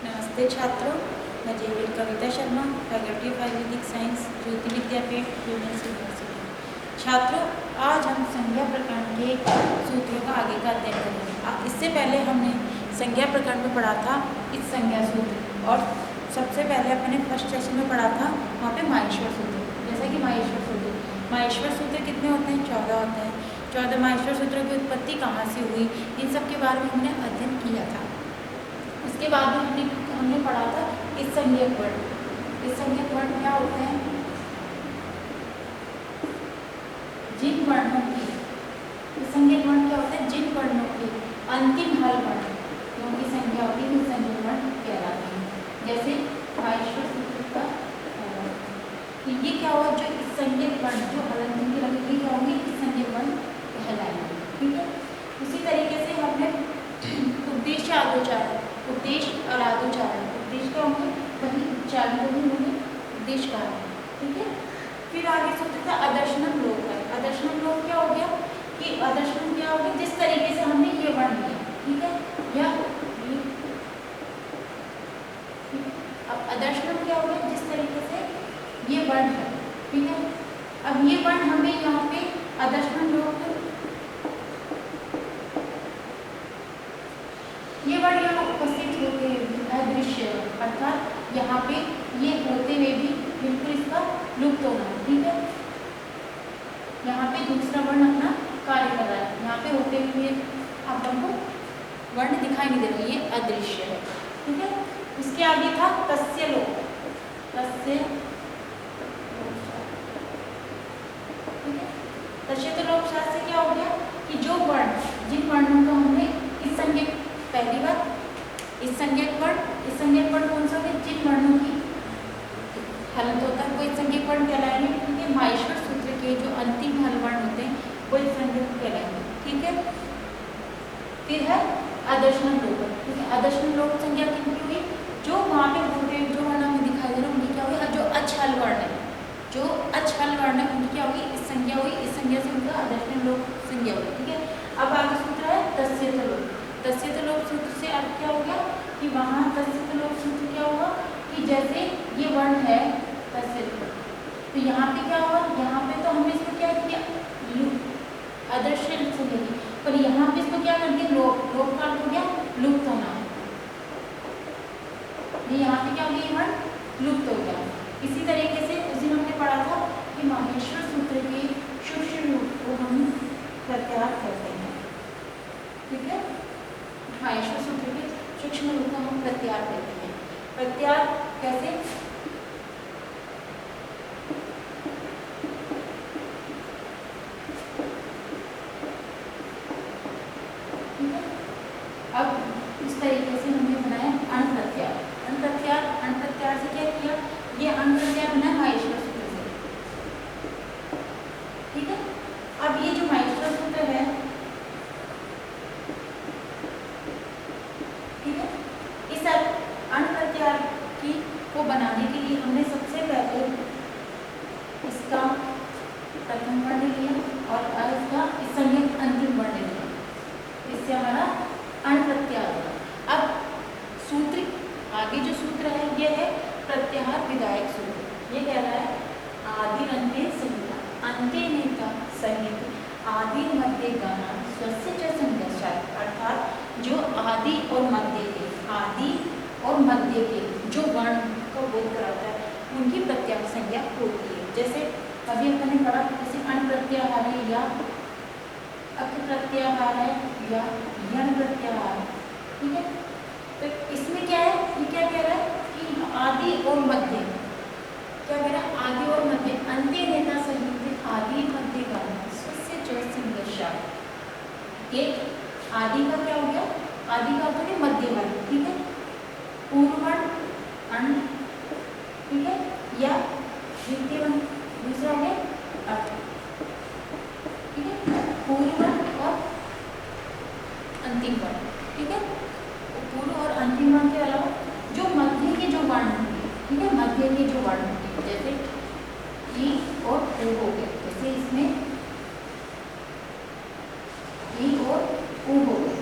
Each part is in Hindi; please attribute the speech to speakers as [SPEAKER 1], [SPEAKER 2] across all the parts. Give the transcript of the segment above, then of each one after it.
[SPEAKER 1] नमस्ते छात्रों, मैं Xavier Kavita Sharma, faculty of Ayurvedic science, Jyoti Vidyapeeth, women's university. छात्रों, आज हम संज्ञा प्रकरण के सूत्रों का आगे का अध्ययन करेंगे। इससे पहले हमने संज्ञा प्रकरण में पढ़ा था इस संज्ञा सूत्र, और सबसे पहले अपने फर्स्ट सेशन में पढ़ा था वहाँ पे माहेश्वर सूत्र। जैसा कि माहेश्वर सूत्र कितने होते हैं? 14 होते हैं। 14 माहेश्वर सूत्रों की उत्पत्ति कहाँ से हुई, इन सब के बारे में हमने अध्ययन किया था। उसके बाद में हमने पढ़ा था इस संज्ञक वर्ण। इस संज्ञक वर्ण क्या होते हैं? जिन वर्णों की, इस संज्ञक वर्ण क्या होते हैं? जिन वर्णों की अंतिम हल वर्ण की संज्ञा होती है, संज्ञक वर्ण कहलाते हैं। जैसे माहेश्वर सूत्र का ये क्या हुआ? जो इस संज्ञक वर्ण जो हलंत की लगेगी क्या होंगी? इस संज्ञक वर्ण कहलाएंगे। ठीक है। उसी तरीके से हमने उपदेश आदोचारण, उपदेश और आदोचारण, उपदेश क्या होंगे? वही उच्चारण को भी होंगे उपदेश कहा है। ठीक है। फिर आगे सूत्र था अदर्शनम लोक है। अदर्शनम लोक क्या हो गया? कि अदर्शनम क्या हो गया? जिस तरीके से हमने ये वर्ण लिया, ठीक है, या अब अदर्शनम क्या हो गया? जिस तरीके से ये वर्ण है, ठीक है। अब ये वर्ण हमें यहाँ पे अदर्शनम लोक, ये वर्ण यहाँ उपस्थित होते हुए अदृश्य, अर्थात यहाँ पे ये होते हुए भी बिल्कुल इसका लुप्त होना, ठीक है। यहाँ पे दूसरा वर्ण अपना कार्य कर रहा है, यहाँ पे होते हुए अब हमको वर्ण दिखाई नहीं दे रहा, ये अदृश्य है, ठीक है। इसके आगे था तस्य लोक, तस्य, ठीक है। तस्य लोक शास्त्र से क्या हो गया कि जो वर्ण, जिन वर्णों को हमने इस संज्ञक, पहली बात इस संज्ञक वर्ण कौन सा है? जिन वर्णों की हलंत होता है वो इस संज्ञक वर्ण कहलाएंगे, ठीक है। माहेश्वर सूत्र के जो अंतिम हल वर्ण होते हैं वो इस संज्ञक कहलाएंगे, ठीक है। फिर है अदर्शनम लोक, ठीक है। अदर्शनम लोक संज्ञा कितनी हुई? जो वहाँ पे होते जो वर्ण हमें दिखाई दे रहा है उनकी क्या हुई? जो अच्छल वर्ण है, जो अच्छल वर्ण है उनकी क्या हुई? इस संज्ञा हुई, इस संज्ञा से उनका अदर्शनम लोक संज्ञा हुई, ठीक है। अब आगे सूत्र है तस्यत लोक। तस्यत लोक सूत्र से अब क्या हो गया कि वहाँ तस्यत लोक सूत्र क्या होगा कि जैसे ये वर्ण है तस्यत, तो यहाँ पे क्या होगा? यहाँ पे तो हमने इसको क्या किया? अदृश्य संज्ञा की, पर यहाँ पे इसको क्या कर दिया? लोक का अर्थ हो गया लुप्त होना। ये यहाँ पे क्या हो गया? वर्ण लुप्त हो गया। इसी तरीके से उस दिन हमने पढ़ा था कि माहेश्वर सूत्र के सूक्ष्म रूप को हम प्रत्याहार करते हैं, ठीक है। माहेश्वर सूत्र के सूक्ष्म रूप को हम प्रत्याहार करते हैं। प्रत्याहार कैसे? ठीक है। अब इस तरीके से हमने बनाया अण प्रत्याहार। अण प्रत्याहार से क्या किया? ये अण प्रत्याहार बना माहेश्वर सूत्र से, ठीक है। अब ये जो माहेश्वर सूत्र है, ठीक है, इस अण प्रत्याहार की को बनाने के लिए हमने सबसे पहले इसका प्रथम वर्ण लिया और इसका इस संज्ञक अंतिम वर्ण लिया, इससे हमारा अण प्रत्याहार हुआ। अब सूत्र, आगे जो सूत्र है ये है प्रत्याहार विधायक सूत्र। ये कह रहा है आदि अंत्य संहिता, अंत्य नेता सहित आदि मध्य गाना स्वस्य च संघर्षात्, अर्थात जो आदि और मध्य के, आदि और मध्य के जो वर्ण का बोध कराता है उनकी प्रत्याहार संज्ञा होती है। जैसे अभी हमने पढ़ा, जैसे अण प्रत्याहार है या अक प्रत्याहार है या यण प्रत्याहार, ठीक है। तो इसमें क्या है? ये क्या कह रहा है कि आदि और मध्य, क्या कह रहा है? आदि और मध्य, अंत्य नेता सहित आदि मध्य गाना स्वस्य च संघर्षात्। ये आदि का क्या हो गया? आदि का तो मध्य वर्ण, ठीक है। पूर्व वर्ण अण, ठीक है, या द्वितीय वर्ण दूसरा हो गया अर्थ, ठीक है। पूर्व वर्ण और अंतिम वर्ण, ठीक है। पूर्व और अंतिम वर्ण के अलावा जो मध्य के जो वर्ण होंगे, ठीक है, मध्य के जो वर्ण होंगे जैसे ई और ओ हो गए, जैसे इसमें ई और ओ हो गए,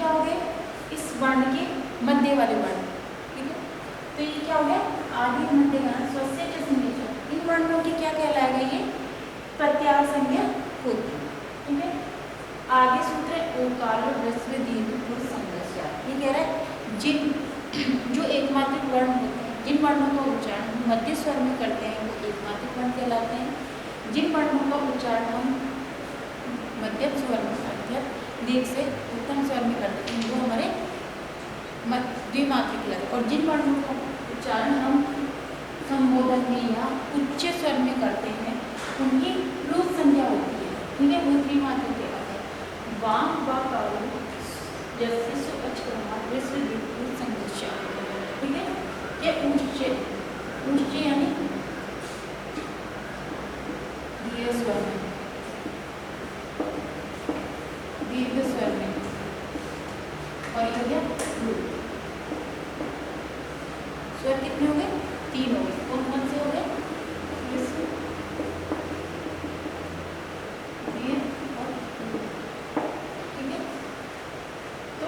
[SPEAKER 1] क्या हो गए, इस वर्ण के मध्य वाले वर्ण, ठीक है। तो ये क्या हो गया, आदि मध्य गण स्वस्य च संज्ञा, इन वर्णों की क्या कहलाएगा, ये प्रत्याहार संज्ञा होती है, ठीक है। आगे सूत्र है ओकार और ह्रस्व दीर्घ पुरुष संज्ञा। ये कह रहा है जिन जो एकमात्रिक वर्ण होते हैं, जिन वर्णों का उच्चारण मध्य स्वर में करते हैं वो एकमात्रिक वर्ण कहलाते हैं। जिन वर्णों का उच्चारण हम मध्यम स्वर में करते हैं, दीर्घ से उत्तम स्वर में करते हैं, वो हमारे द्विमात्रिक लगते हैं। और जिन वर्णों का उच्चारण हम संबोधन में या उच्च स्वर में करते हैं उनकी प्लुत संज्ञा होती है, ठीक है, वो त्रिमात्रिक कहलाते हैं। वाम व कारो जैसे सु अचक्रमा विश्व दीर्घ संज्ञा, ठीक है। ये उच्च यानी दीर्घ स्वर में, दीर्घ स्वर में, और ये हो गया प्लुत। स्वर कितने हो गए, 3 हो गए। कौन कौन से हो गए, ठीक है। तो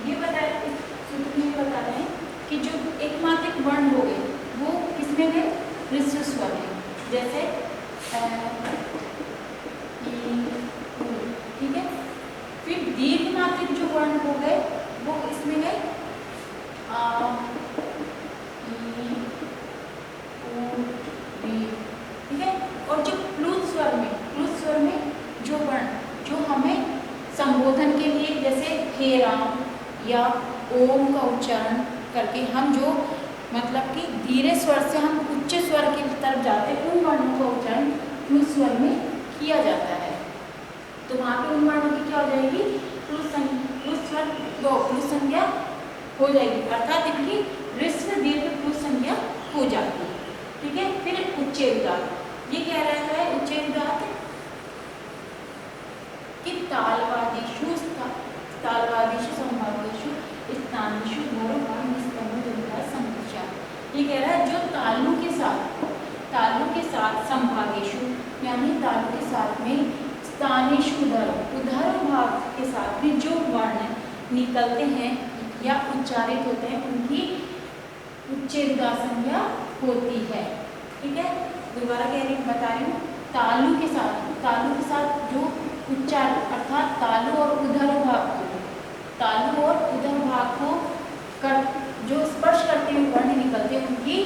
[SPEAKER 1] ये बताया, इस सूत्र में बता रहे हैं कि जो एकमात्रिक वर्ण हो गए वो किसमें गए, ह्रस्व स्वर में, जैसे ठीक है। फिर दीर्घमात्रिक जो वर्ण हो गए वो इसमें गए ठीक है। और जो प्लुत स्वर में जो वर्ण जो हमें संबोधन के लिए, जैसे हे राम या ओम का उच्चारण करके हम जो मतलब कि धीरे स्वर से हम उच्च स्वर की तरफ जाते हैं, उन वर्णों का उच्चारण प्लुत स्वर में किया जाता है। तो वहाँ पे उन वर्णों की क्या हो जाएगी, प्लुत संज्ञा हो जाएगी, अर्थात इनकी ह्रस्व दीर्घ प्लुत संज्ञा हो जाती है, ठीक है। फिर उच्चेर्गात, ये कह रहा है उच्चेर्गात कि तालवादिषु संभावेषु स्थानेषु धर्मवान निष्पन्नो जनता संख्या। ये कह रहा है जो तालु के साथ संभावेषु यानी तालु के साथ में स्थानेषु उधर भाग के साथ में जो वर्ण निकलते हैं या उच्चारित होते हैं उनकी उच्चेर्गा संज्ञा होती है, ठीक है। दोबारा बता रही हूँ, तालु के साथ जो उच्चारण अर्थात तालु और उधर भाग को कर जो स्पर्श करते हुए वर्ण निकलते हैं उनकी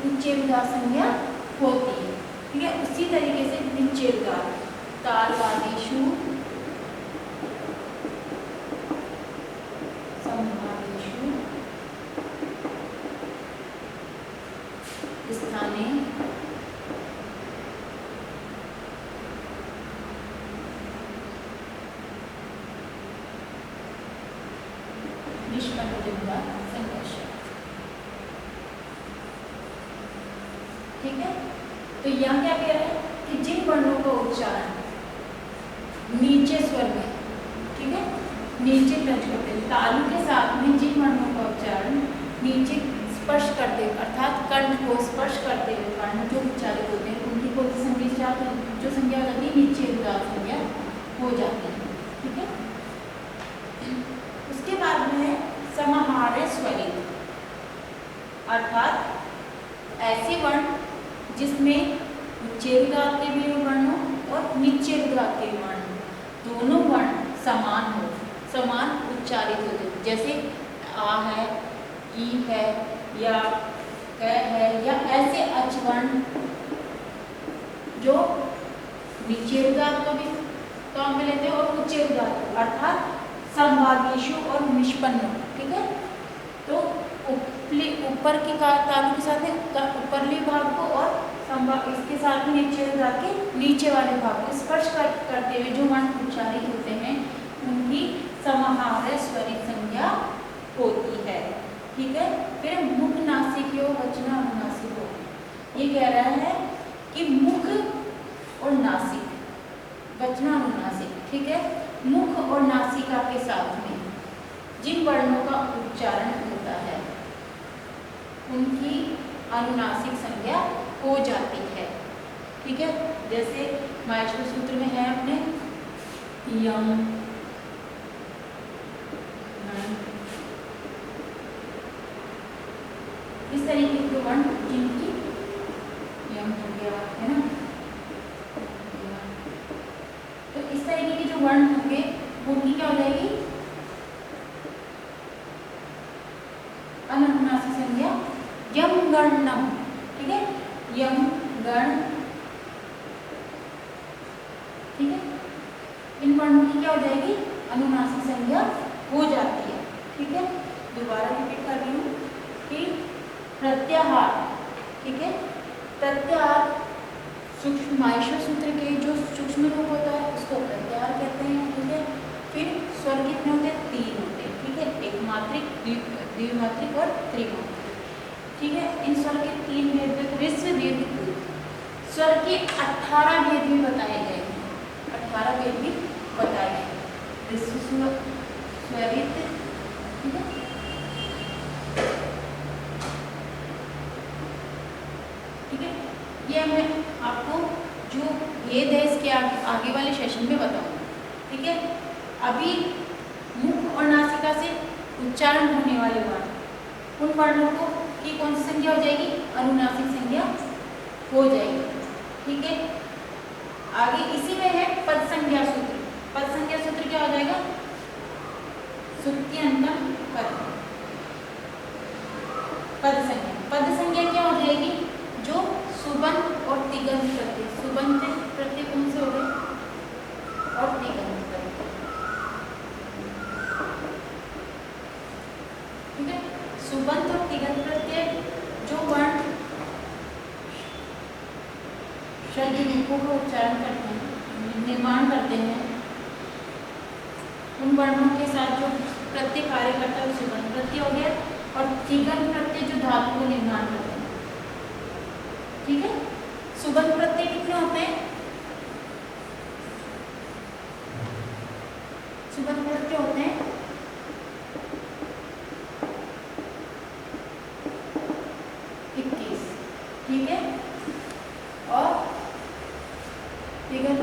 [SPEAKER 1] उच्चेर्गा संज्ञा होती है, ठीक है। उसी तरीके से निच्चेर्गा तालवादिषु संभावेषु स्थाने निष्पन्न जनता संघर्ष, ठीक है। तो यहाँ क्या कह रहे हैं कि जिन वर्णों का उच्चारण नीचे स्वर में, ठीक है, नीचे टच करते हैं, तालु के साथ में जिन वर्णों का उच्चारण नीचे स्पर्श करते अर्थात कंठ को स्पर्श करते हुए वर्ण जो उच्चारित होते हैं उनकी कोई संज्ञा जो संज्ञा हो जाती है निच्चेर्गा संज्ञा हो जाती है, ठीक है। उसके बाद में समाहार्य स्वरित अर्थात ऐसे वर्ण जिसमें उच्चेर्गा के भी वर्ण हो और निच्चेर्गा के वर्ण दोनों वर्ण समान हो, समान उच्चारित होते, जैसे आ है, ई है या क है, या ऐसे अच वर्ण जो निच्चेर्गा को भी काम में लेते हैं और उच्चेर्गा अर्थात संभावेषु और निष्पन्न, ठीक है। तो ऊपर की तालु के साथ में ऊपरली भाग को और इसके साथ में निच्चेर्गा के नीचे वाले भाग को स्पर्श करते हुए जो वर्ण उच्चारित होते हैं उनकी समाहार्य स्वरित संज्ञा होती है, ठीक है। फिर मुख नासिको वचना अनुनासिको, ये कह रहा है कि मुख और नासिक वचना अनुनासिक, ठीक है। मुख और नासिका के साथ में जिन वर्णों का उच्चारण होता है उनकी अनुनासिक संज्ञा हो जाती है, ठीक है। जैसे माहेश्वर सूत्र में है अपने यम इस तरीके के वर्ण जिनकी यम हो गया है ना, तो इस तरीके के जो वर्ण होंगे वो उनकी क्या हो जाएगी, अनुनासिक संज्ञा यम गणनम। ठीक है, यम गण, ठीक है, इन वर्णों की क्या हो जाएगी, अनुनासिक संज्ञा हो जाती है। ठीक है, दोबारा रिपीट कर रही हूँ कि प्रत्याहार, ठीक है, प्रत्याहार सूक्ष्म माहेश्वर सूत्र के जो सूक्ष्म रूप होता है उसको प्रत्याहार कहते हैं। ठीक है, फिर स्वर कितने होते हैं, 3 होते हैं। ठीक है, एक मात्रिक, द्विमात्रिक और त्रिमात्रिक। ठीक है, इन स्वर के 3 भेद, ऋस्व दीर्घ स्वर के 18 भेद भी बताए गए हैं, 18 भेद भी बताए गए, ऋस्व स्वरित। ठीक है, ठीक है, ये मैं आपको जो भेद है इसके आगे वाले सेशन में बताऊंगा। ठीक है, अभी मुख और नासिका से उच्चारण होने वाले वर्ण, उन वर्णों को की कौन सी संज्ञा हो जाएगी, अनुनासिक संज्ञा हो जाएगी। ठीक है, आगे इसी में है पद संज्ञा सूत्र। पद संज्ञा सूत्र क्या हो जाएगा, सुक्त्यंतम पद। पद संज्ञा, पद संज्ञा क्या हो जाएगी, जो सुबंत और तिगंत प्रत्यय, सुबंत प्रत्यय कौन से हो गए और तिगंत प्रत्यय। ठीक है, सुबंत और तिगंत प्रत्यय जो वर्ण शब्द रूपों का उच्चारण करते हैं, निर्माण करते हैं, उन वर्णों के साथ जो प्रत्यय कार्य करता है वो सुबंत प्रत्यय हो गया, और तिगंत प्रत्यय जो धातु को निर्माण करते हैं। ठीक है, सुबंत प्रत्यय कितने होते हैं, सुबंत प्रत्यय होते हैं 21। ठीक है, और तिगंत